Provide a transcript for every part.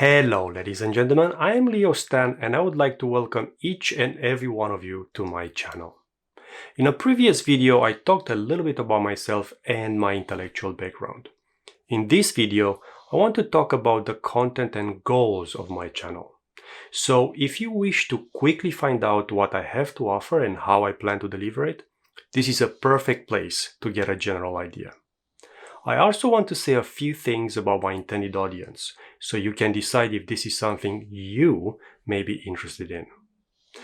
Hello ladies and gentlemen, I am Leo Stan and I would like to welcome each and every one of you to my channel. In a previous video I talked a little bit about myself and my intellectual background. In this video I want to talk about the content and goals of my channel. So if you wish to quickly find out what I have to offer and how I plan to deliver it, this is a perfect place to get a general idea. I also want to say a few things about my intended audience, so you can decide if this is something you may be interested in.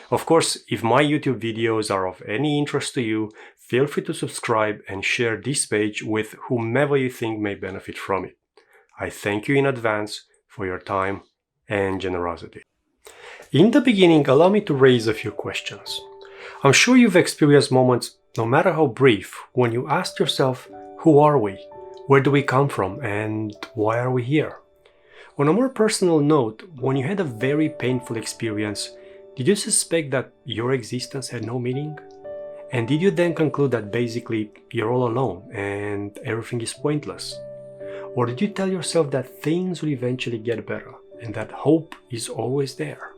Of course, if my YouTube videos are of any interest to you, feel free to subscribe and share this page with whomever you think may benefit from it. I thank you in advance for your time and generosity. In the beginning, allow me to raise a few questions. I'm sure you've experienced moments, no matter how brief, when you ask yourself, who are we? Where do we come from and why are we here? On a more personal note, when you had a very painful experience, did you suspect that your existence had no meaning? And did you then conclude that basically you're all alone and everything is pointless? Or did you tell yourself that things will eventually get better and that hope is always there?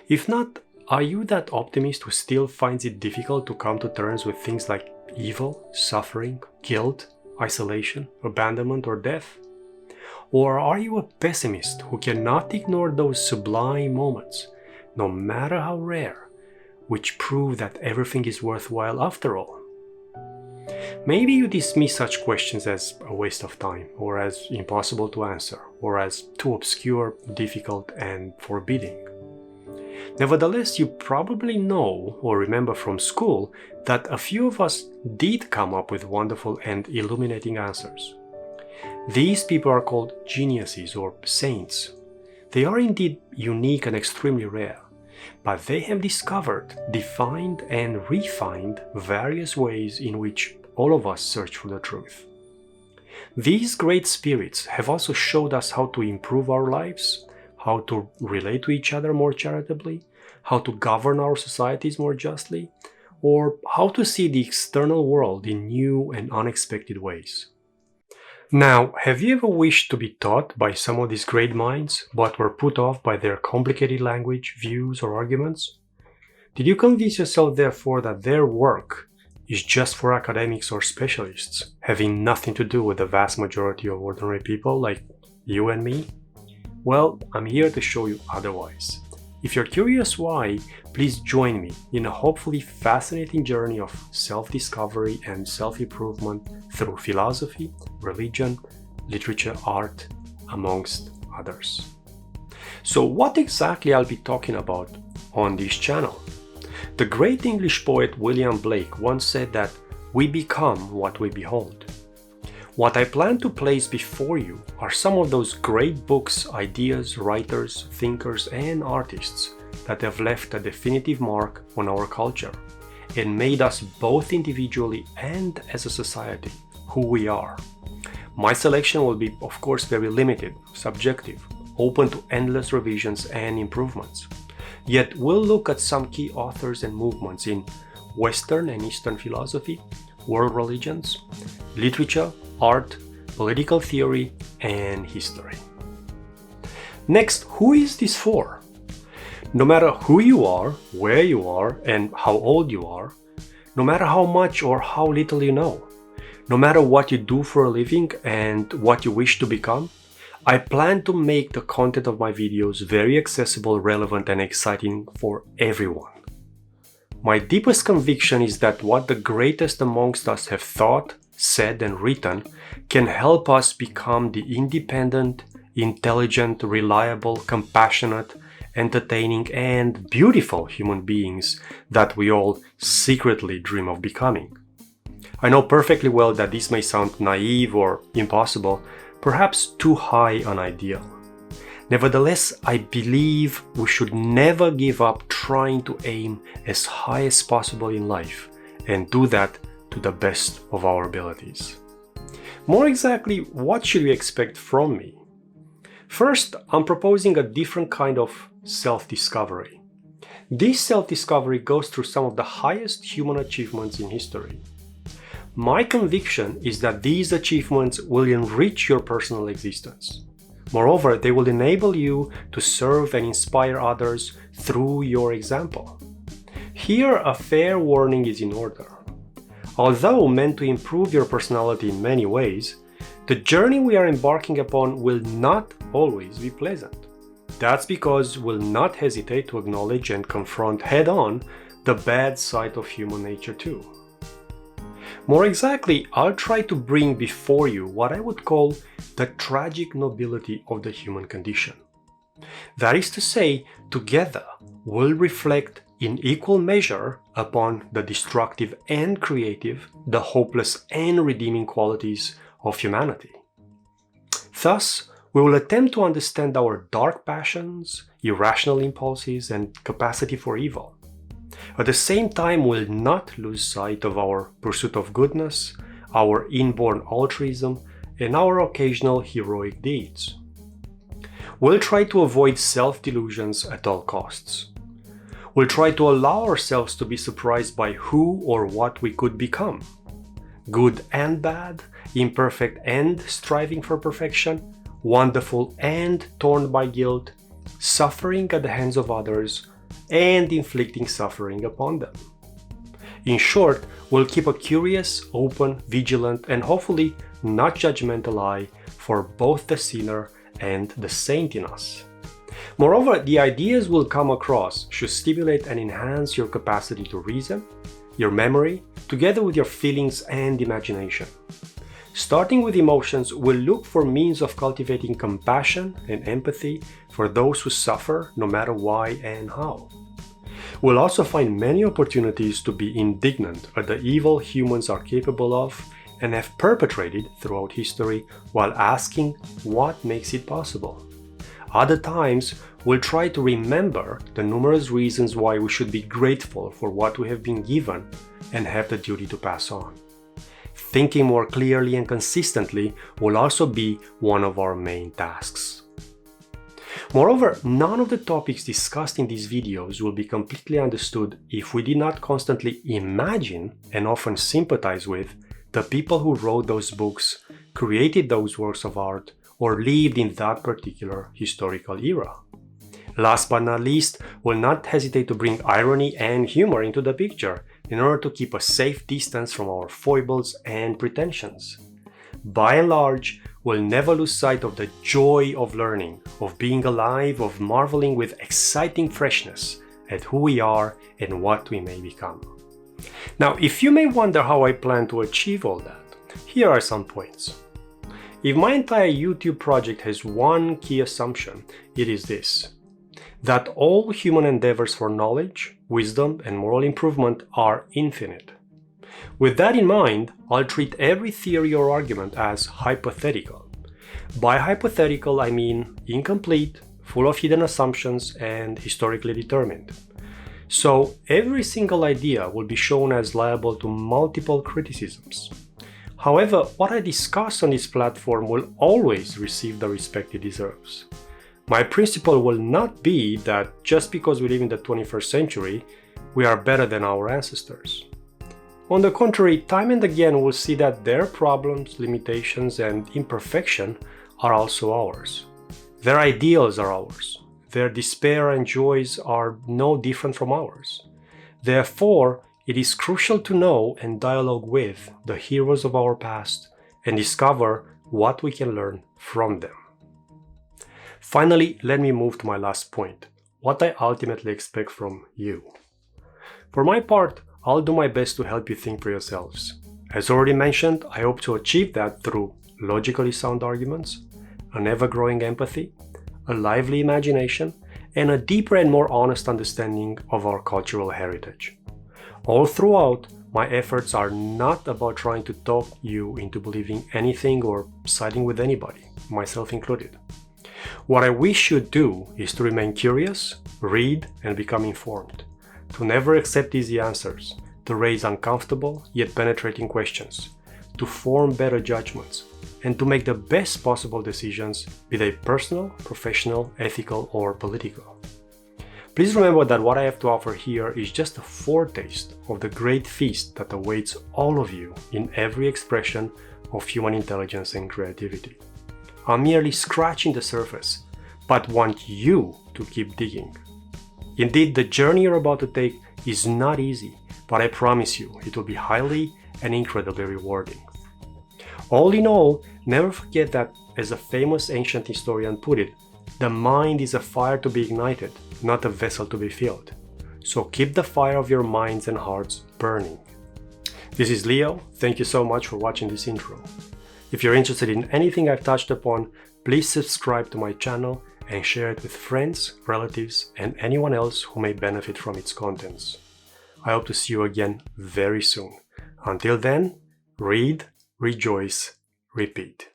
If not, are you that optimist who still finds it difficult to come to terms with things like evil, suffering, guilt, isolation, abandonment, or death? Or are you a pessimist who cannot ignore those sublime moments, no matter how rare, which prove that everything is worthwhile after all? Maybe you dismiss such questions as a waste of time, or as impossible to answer, or as too obscure, difficult, and forbidding. Nevertheless, you probably know or remember from school that a few of us did come up with wonderful and illuminating answers. These people are called geniuses or saints. They are indeed unique and extremely rare, but they have discovered, defined, and refined various ways in which all of us search for the truth. These great spirits have also showed us how to improve our lives, how to relate to each other more charitably, how to govern our societies more justly, or how to see the external world in new and unexpected ways. Now, have you ever wished to be taught by some of these great minds, but were put off by their complicated language, views, or arguments? Did you convince yourself, therefore, that their work is just for academics or specialists, having nothing to do with the vast majority of ordinary people like you and me? Well, I'm here to show you otherwise. If you're curious why, please join me in a hopefully fascinating journey of self-discovery and self-improvement through philosophy, religion, literature, art, amongst others. So what exactly I'll be talking about on this channel? The great English poet William Blake once said that we become what we behold. What I plan to place before you are some of those great books, ideas, writers, thinkers, and artists that have left a definitive mark on our culture and made us both individually and as a society who we are. My selection will be, of course, very limited, subjective, open to endless revisions and improvements. Yet we'll look at some key authors and movements in Western and Eastern philosophy, world religions, literature, art, political theory, and history. Next, who is this for? No matter who you are, where you are, and how old you are, no matter how much or how little you know, no matter what you do for a living and what you wish to become, I plan to make the content of my videos very accessible, relevant, and exciting for everyone. My deepest conviction is that what the greatest amongst us have thought, said, and written can help us become the independent, intelligent, reliable, compassionate, entertaining, and beautiful human beings that we all secretly dream of becoming. I know perfectly well that this may sound naive or impossible, perhaps too high an ideal. Nevertheless, I believe we should never give up trying to aim as high as possible in life and do that to the best of our abilities. More exactly, what should you expect from me? First, I'm proposing a different kind of self-discovery. This self-discovery goes through some of the highest human achievements in history. My conviction is that these achievements will enrich your personal existence. Moreover, they will enable you to serve and inspire others through your example. Here, a fair warning is in order. Although meant to improve your personality in many ways, the journey we are embarking upon will not always be pleasant. That's because we'll not hesitate to acknowledge and confront head-on the bad side of human nature too. More exactly, I'll try to bring before you what I would call the tragic nobility of the human condition. That is to say, together we'll reflect in equal measure upon the destructive and creative, the hopeless and redeeming qualities of humanity. Thus, we will attempt to understand our dark passions, irrational impulses, and capacity for evil. At the same time, we'll not lose sight of our pursuit of goodness, our inborn altruism, and our occasional heroic deeds. We'll try to avoid self-delusions at all costs. We'll try to allow ourselves to be surprised by who or what we could become. Good and bad, imperfect and striving for perfection, wonderful and torn by guilt, suffering at the hands of others, and inflicting suffering upon them. In short, we'll keep a curious, open, vigilant, and hopefully not judgmental eye for both the sinner and the saint in us. Moreover, the ideas we'll come across should stimulate and enhance your capacity to reason, your memory, together with your feelings and imagination. Starting with emotions, we'll look for means of cultivating compassion and empathy for those who suffer, no matter why and how. We'll also find many opportunities to be indignant at the evil humans are capable of and have perpetrated throughout history while asking what makes it possible. Other times, we'll try to remember the numerous reasons why we should be grateful for what we have been given and have the duty to pass on. Thinking more clearly and consistently will also be one of our main tasks. Moreover, none of the topics discussed in these videos will be completely understood if we did not constantly imagine and often sympathize with the people who wrote those books, created those works of art, or lived in that particular historical era. Last but not least, we'll not hesitate to bring irony and humor into the picture in order to keep a safe distance from our foibles and pretensions. By and large, we'll never lose sight of the joy of learning, of being alive, of marveling with exciting freshness at who we are and what we may become. Now, if you may wonder how I plan to achieve all that, here are some points. If my entire YouTube project has one key assumption, it is this: that all human endeavors for knowledge, wisdom, and moral improvement are infinite. With that in mind, I'll treat every theory or argument as hypothetical. By hypothetical, I mean incomplete, full of hidden assumptions, and historically determined. So every single idea will be shown as liable to multiple criticisms. However, what I discuss on this platform will always receive the respect it deserves. My principle will not be that just because we live in the 21st century, we are better than our ancestors. On the contrary, time and again we'll see that their problems, limitations, and imperfection are also ours. Their ideals are ours. Their despair and joys are no different from ours. Therefore, it is crucial to know and dialogue with the heroes of our past and discover what we can learn from them. Finally, let me move to my last point, what I ultimately expect from you. For my part, I'll do my best to help you think for yourselves. As already mentioned, I hope to achieve that through logically sound arguments, an ever-growing empathy, a lively imagination, and a deeper and more honest understanding of our cultural heritage. All throughout, my efforts are not about trying to talk you into believing anything or siding with anybody, myself included. What I wish you'd do is to remain curious, read, and become informed, to never accept easy answers, to raise uncomfortable yet penetrating questions, to form better judgments, and to make the best possible decisions, be they personal, professional, ethical, or political. Please remember that what I have to offer here is just a foretaste of the great feast that awaits all of you in every expression of human intelligence and creativity. I'm merely scratching the surface, but want you to keep digging. Indeed, the journey you're about to take is not easy, but I promise you it will be highly and incredibly rewarding. All in all, never forget that, as a famous ancient historian put it, the mind is a fire to be ignited, not a vessel to be filled. So keep the fire of your minds and hearts burning. This is Leo. Thank you so much for watching this intro. If you're interested in anything I've touched upon, please subscribe to my channel and share it with friends, relatives, and anyone else who may benefit from its contents. I hope to see you again very soon. Until then, read, rejoice, repeat.